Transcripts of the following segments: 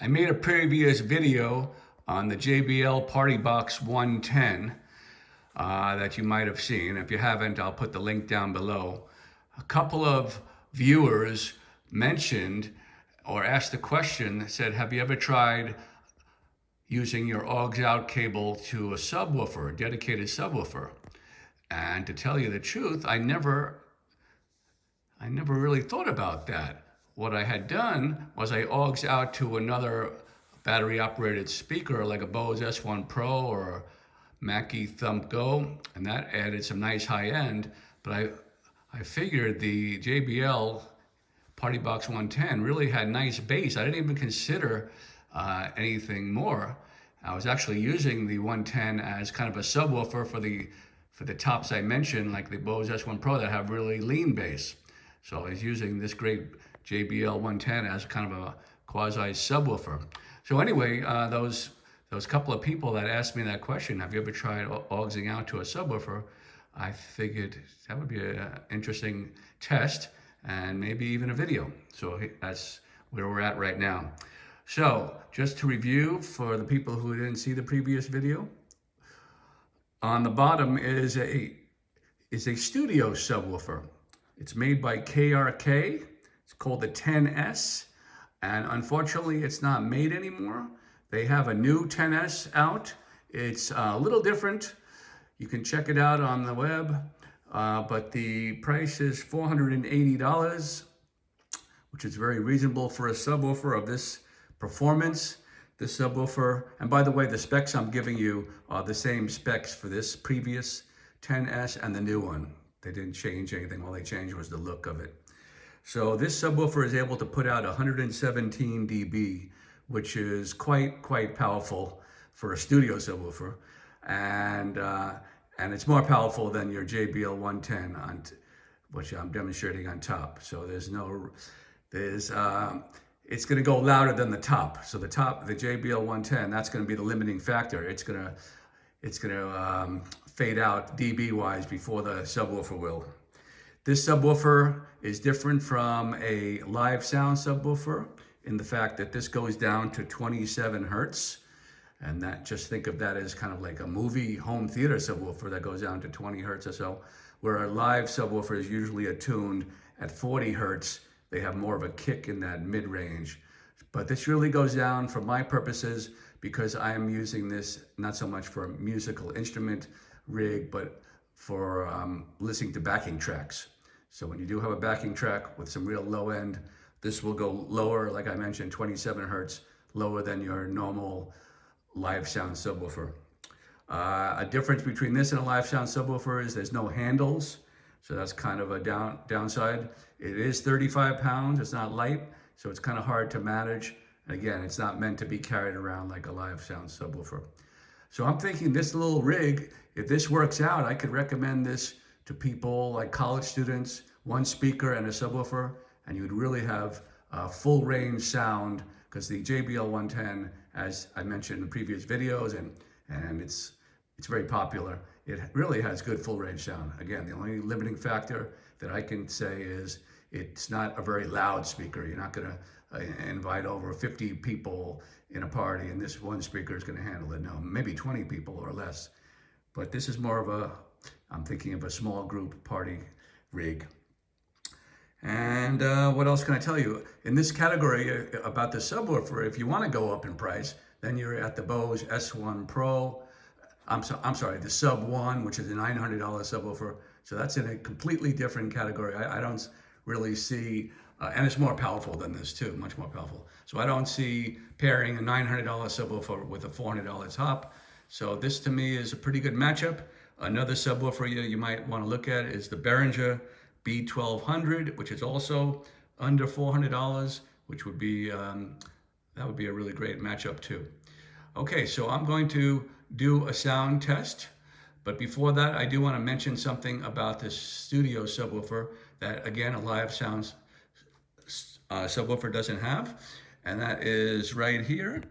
I made a previous video on the JBL Partybox 110 that you might have seen. If you haven't, I'll put the link down below. A couple of viewers mentioned or asked the question, said, have you ever tried using your aux out cable to a subwoofer, a dedicated subwoofer? And to tell you the truth, I never really thought about that. What I had done was I augs out to another battery operated speaker like a Bose S1 Pro or Mackie Thump Go, and that added some nice high end. But I figured the JBL Partybox 110 really had nice bass. I didn't even consider anything more. I was actually using the 110 as kind of a subwoofer for the tops I mentioned, like the Bose S1 Pro that have really lean bass. So I was using this great JBL 110 as kind of a quasi subwoofer. So anyway, those couple of people that asked me that question, have you ever tried augsing out to a subwoofer? I figured that would be an interesting test and maybe even a video. So that's where we're at right now. So just to review for the people who didn't see the previous video, on the bottom is a studio subwoofer. It's made by KRK. It's called the 10S, and unfortunately it's not made anymore. They have a new 10S out. It's a little different. You can check it out on the web, but the price is $480, which is very reasonable for a subwoofer of this performance. This subwoofer, and by the way, the specs I'm giving you are the same specs for this previous 10S and the new one. They didn't change anything. All they changed was the look of it. So this subwoofer is able to put out 117 dB, which is quite powerful for a studio subwoofer, and it's more powerful than your JBL 110 which I'm demonstrating on top. So it's going to go louder than the top. So the JBL 110, that's going to be the limiting factor. It's going to fade out dB wise before the subwoofer will. This subwoofer is different from a live sound subwoofer in the fact that this goes down to 27 hertz. And that, just think of that as kind of like a movie home theater subwoofer that goes down to 20 hertz or so, where a live subwoofer is usually attuned at 40 hertz. They have more of a kick in that mid-range. But this really goes down for my purposes because I am using this not so much for a musical instrument rig, but for listening to backing tracks. So when you do have a backing track with some real low end, this will go lower, like I mentioned, 27 hertz, lower than your normal live sound subwoofer. A difference between this and a live sound subwoofer is there's no handles. So that's kind of a downside. It is 35 pounds, it's not light, so it's kind of hard to manage. And again, it's not meant to be carried around like a live sound subwoofer. So I'm thinking this little rig, if this works out, I could recommend this to people like college students, one speaker and a subwoofer, and you'd really have full range sound, because the JBL 110, as I mentioned in previous videos, and it's very popular. It really has good full range sound. Again, the only limiting factor that I can say is it's not a very loud speaker. You're not gonna invite over 50 people in a party and this one speaker is gonna handle it. No, maybe 20 people or less. But this is more of I'm thinking of a small group party rig. And what else can I tell you? In this category about the subwoofer, if you wanna go up in price, then you're at the Bose S1 Pro. I'm sorry, the Sub 1, which is a $900 subwoofer. So that's in a completely different category. I don't really see, and it's more powerful than this too, much more powerful. So I don't see pairing a $900 subwoofer with a $400 top. So this to me is a pretty good matchup. Another subwoofer you might want to look at is the Behringer B1200, which is also under $400, which would be, that would be a really great matchup too. Okay, so I'm going to do a sound test, but before that, I do want to mention something about this studio subwoofer that, again, a live sound subwoofer doesn't have, and that is right here.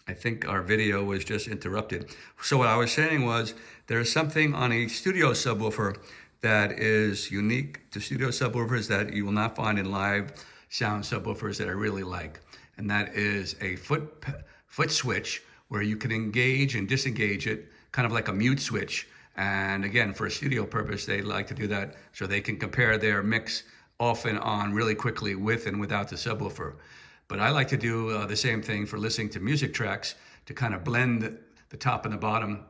I think our video was just interrupted. So what I was saying was there's something on a studio subwoofer that is unique to studio subwoofers that you will not find in live sound subwoofers that I really like. and that is a foot switch where you can engage and disengage it, kind of like a mute switch. And again, for a studio purpose, they like to do that so they can compare their mix off and on really quickly with and without the subwoofer. But I like to do the same thing for listening to music tracks, to kind of blend the top and the bottom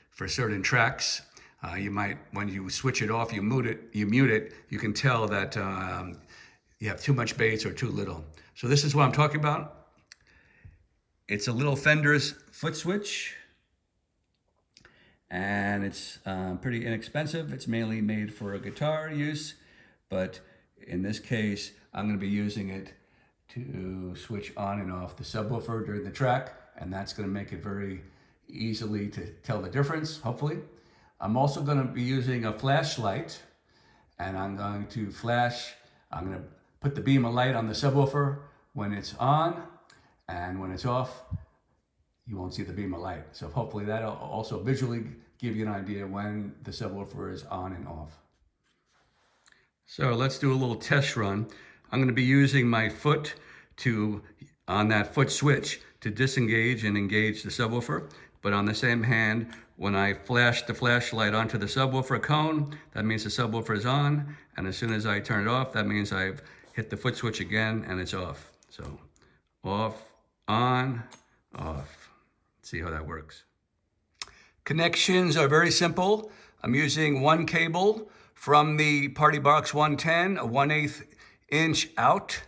for certain tracks. You might, when you switch it off, you mute it, you can tell that you have too much bass or too little. So this is what I'm talking about. It's a little Fender's foot switch, and it's pretty inexpensive. It's mainly made for guitar use, but in this case, I'm going to be using it to switch on and off the subwoofer during the track, and that's going to make it very easily to tell the difference, hopefully. I'm also going to be using a flashlight, and I'm going to put the beam of light on the subwoofer when it's on, and when it's off, you won't see the beam of light. So hopefully that'll also visually give you an idea when the subwoofer is on and off. So let's do a little test run. I'm going to be using my foot on that foot switch to disengage and engage the subwoofer. But on the same hand, when I flash the flashlight onto the subwoofer cone, that means the subwoofer is on. And as soon as I turn it off, that means I've hit the foot switch again and it's off. So off, on, off. See how that works. Connections are very simple. I'm using one cable from the Partybox 110, a 1/8 inch out,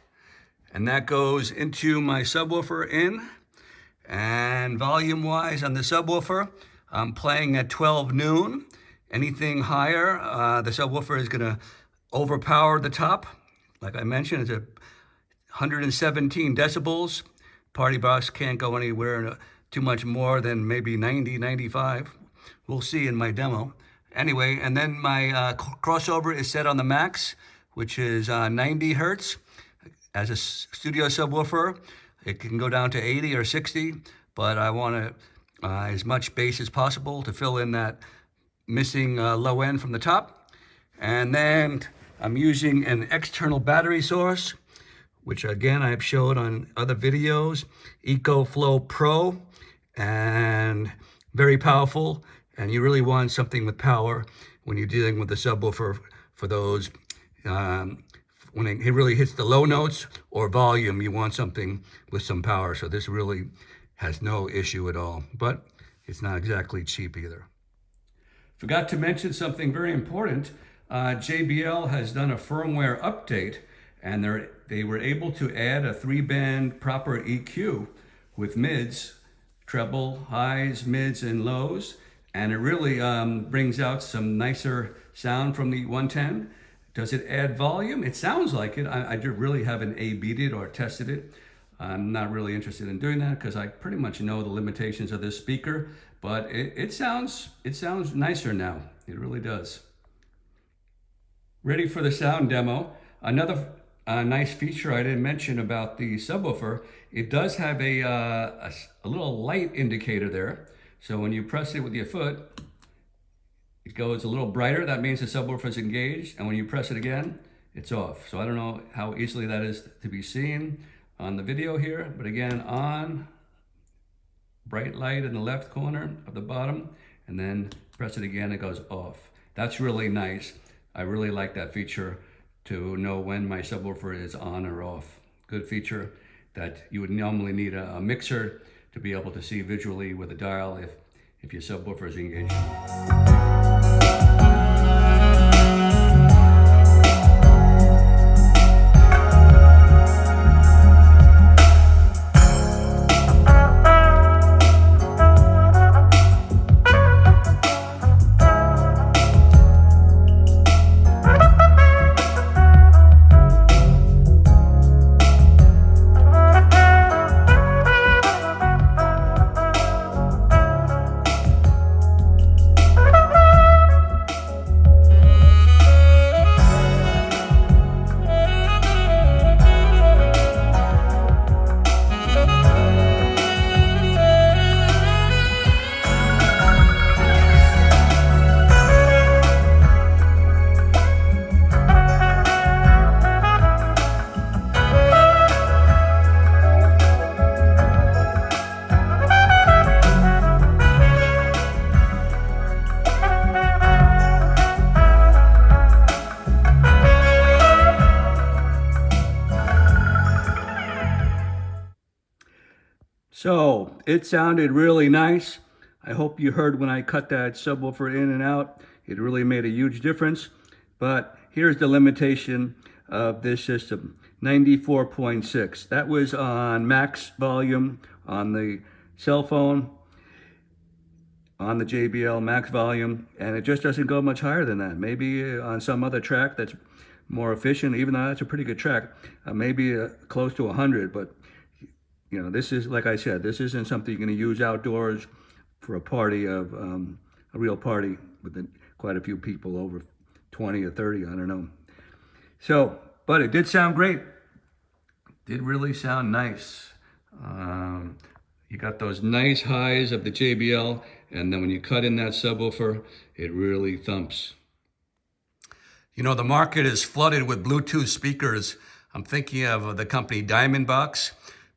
and that goes into my subwoofer in. And volume wise on the subwoofer, I'm playing at 12 noon. Anything higher, the subwoofer is gonna overpower the top. Like I mentioned, it's 117 decibels. Partybox can't go anywhere too much more than maybe 90, 95. We'll see in my demo. Anyway, and then my crossover is set on the max, which is 90 hertz. As a studio subwoofer, it can go down to 80 or 60, but I want as much bass as possible to fill in that missing low end from the top. And then I'm using an external battery source, which again I've showed on other videos, EcoFlow Pro, and very powerful. And you really want something with power when you're dealing with the subwoofer for those, when it really hits the low notes or volume, you want something with some power. So this really has no issue at all, but it's not exactly cheap either. Forgot to mention something very important. JBL has done a firmware update, and they were able to add a 3-band proper EQ with mids, treble, highs, mids, and lows. And it really brings out some nicer sound from the 110. Does it add volume? It sounds like it. I really haven't A/B'd it or tested it. I'm not really interested in doing that because I pretty much know the limitations of this speaker, but it sounds nicer now. It really does. Ready for the sound demo. Another nice feature I didn't mention about the subwoofer, it does have a little light indicator there. So when you press it with your foot, it goes a little brighter. That means the subwoofer is engaged. And when you press it again, it's off. So I don't know how easily that is to be seen on the video here. But again, on, bright light in the left corner of the bottom, and then press it again, it goes off. That's really nice. I really like that feature to know when my subwoofer is on or off. Good feature that you would normally need a mixer to be able to see visually with a dial if your subwoofer is engaged. So it sounded really nice. I hope you heard when I cut that subwoofer in and out. It really made a huge difference. But here's the limitation of this system, 94.6. That was on max volume on the cell phone, on the JBL max volume, and it just doesn't go much higher than that. Maybe on some other track that's more efficient, even though that's a pretty good track, maybe close to 100, but you know, this is, like I said, this isn't something you're going to use outdoors for a party of, a real party with quite a few people, over 20 or 30, I don't know. So, but it did sound great. Did really sound nice. You got those nice highs of the JBL, and then when you cut in that subwoofer, it really thumps. You know, the market is flooded with Bluetooth speakers. I'm thinking of the company Diamondbox,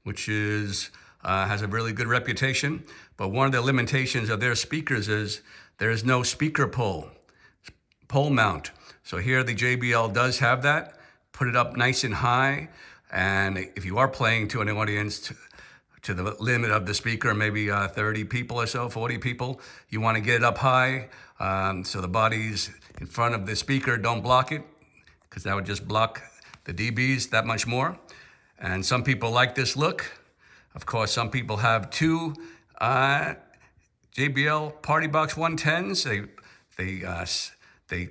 which is has a really good reputation. But one of the limitations of their speakers is there is no speaker pole mount. So here the JBL does have that. Put it up nice and high. And if you are playing to an audience to the limit of the speaker, maybe 30 people or so, 40 people, you want to get it up high so the bodies in front of the speaker don't block it, because that would just block the dBs that much more. And some people like this look. Of course, some people have two JBL Partybox 110s. They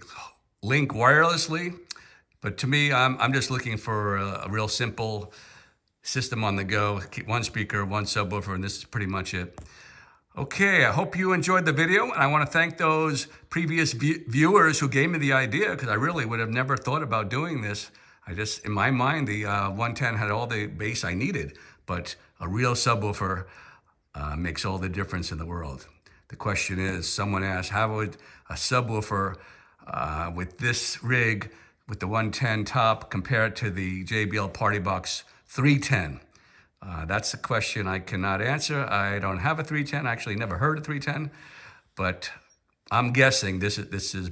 link wirelessly, but to me, I'm just looking for a real simple system on the go. Keep one speaker, one subwoofer, and this is pretty much it. Okay, I hope you enjoyed the video, and I want to thank those previous viewers who gave me the idea, because I really would have never thought about doing this. In my mind, the 110 had all the bass I needed, but a real subwoofer makes all the difference in the world. The question is, someone asked, how would a subwoofer with this rig, with the 110 top, compare it to the JBL Partybox 310? That's a question I cannot answer. I don't have a 310. I actually never heard a 310, but I'm guessing this is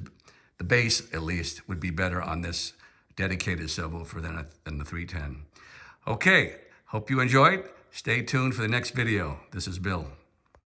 the bass, at least, would be better on this dedicated subwoofer than the 310. Okay, hope you enjoyed. Stay tuned for the next video. This is Bill.